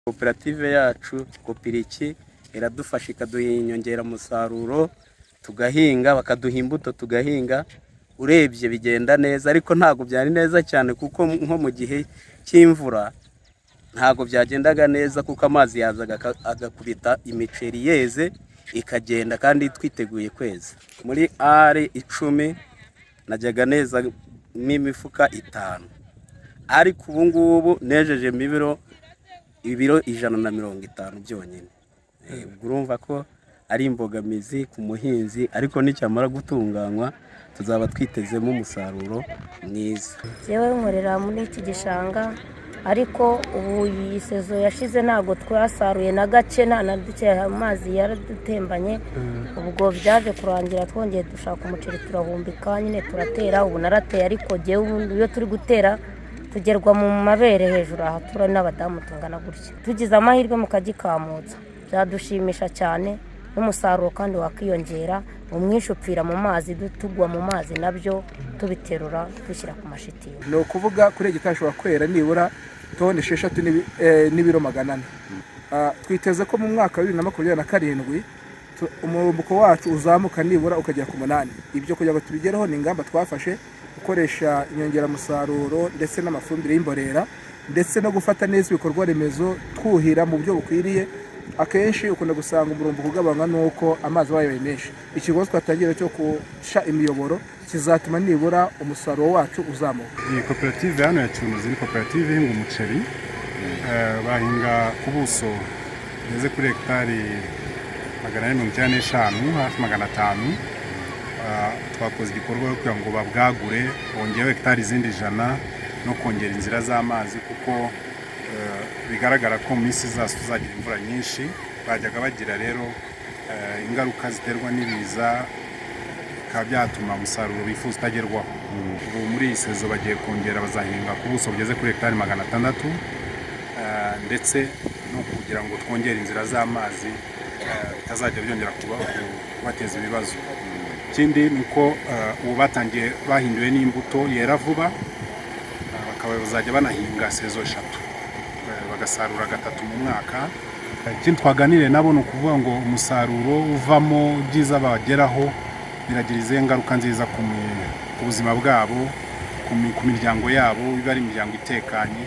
Koperative yacu Kopiriki iradufasha ikaduha inyongeramusaruro tugahinga, bakaduha imbuto tugahinga, urebye bigenda neza, ariko ntabwo byari neza cyane kuko nko mu gihe cy'imvura ntabwo byagendaga neza kuko amazi yazaga agakubita imiceri yeze ikagenda kandi twiteguye kweza. Muri ari 10 najyaga neza n'imifuka 5, ariko ubu ngubu nejeje ibiro 150 byonyine. Urumva ko ari imbogamizi ku muhinzi, ariko nicyamara gutunganywa tuzaba twitezemo umusaruro mwiza. Yewe nkorera muri iki gishanga, ariko ubu iyi sezo yashize ntago twasaruye na gace, nta na duke, amazi yaradutembanye. Ubwo byaje kurangira twongeye dushaka umuceri turahumbika, nyine turatera. Ubu narateye, ariko jewe iyo turi gutera tugerwa mu mabere hejuru, aha tura n'abadamu tungana gutya. Tugize amahirwe mukagikamutsa byadushimisha cyane, n'umusaruro kandi wakiyongera. Umwinshi upfira mu mazi, tugwa mu mazi nabyo tubiterura dushyira ku mashitingi. Ni ukuvuga kuri hegitari ashobora kwera nibura toni 6 n'ibiro 400. Twiteze ko mu mwaka wa 2027 umurumbuko wacu uzamuka nibura ukagera ku 8. Ibyo kugira ngo tubigereho ni ingamba twafashe, gukoresha inyongeramusaruro ndetse n'amafumbire y'imborera, ndetse no gufata neza ibikorwa remezo twuhira mu buryo bukwiriye. Akenshi ukunda gusanga umurumbuko ugabanywa nuko amazi bayoye menshi. Ikibazo twatangira cyo kusha imiyoboro kizatuma nibura umusaruro wacu uzamuka. Iyi koperative hano ya Cyunuzi ni koperative ihinga umuceri, bahinga ku buso bugeze kuri hegitari 495, hafi 500. Twakoze igikorwa kugira ngo babwagure, bongewe hegitari izindi 100 no kongera inzira z'amazi, kuko bigaragara ko mu minsi izaza tuzagira imvura nyinshi. Bajyaga bagira rero ingaruka ziterwa n'ibiza, bikaba byatuma umusaruro bifuza utagerwaho. Ubu muri iyi sezo bagiye kongera, bazahinga ku buso bugeze kuri hegitari 600, ndetse no kugira ngo twongere inzira z'amazi bitazajya byongera kubateza ibibazo. Ikindi ni uko ubu batangiye bahinduwe n'imbuto yera vuba, bakaba bazajya banahinga sezo 3, bagasarura 3 mu mwaka. Ikindi twaganiriye nabo ni ukuvuga ngo umusaruro uvamo byiza bageraho biragira izihe ngaruka nziza ku buzima bwabo, ku miryango yabo, biba ari imiryango itekanye.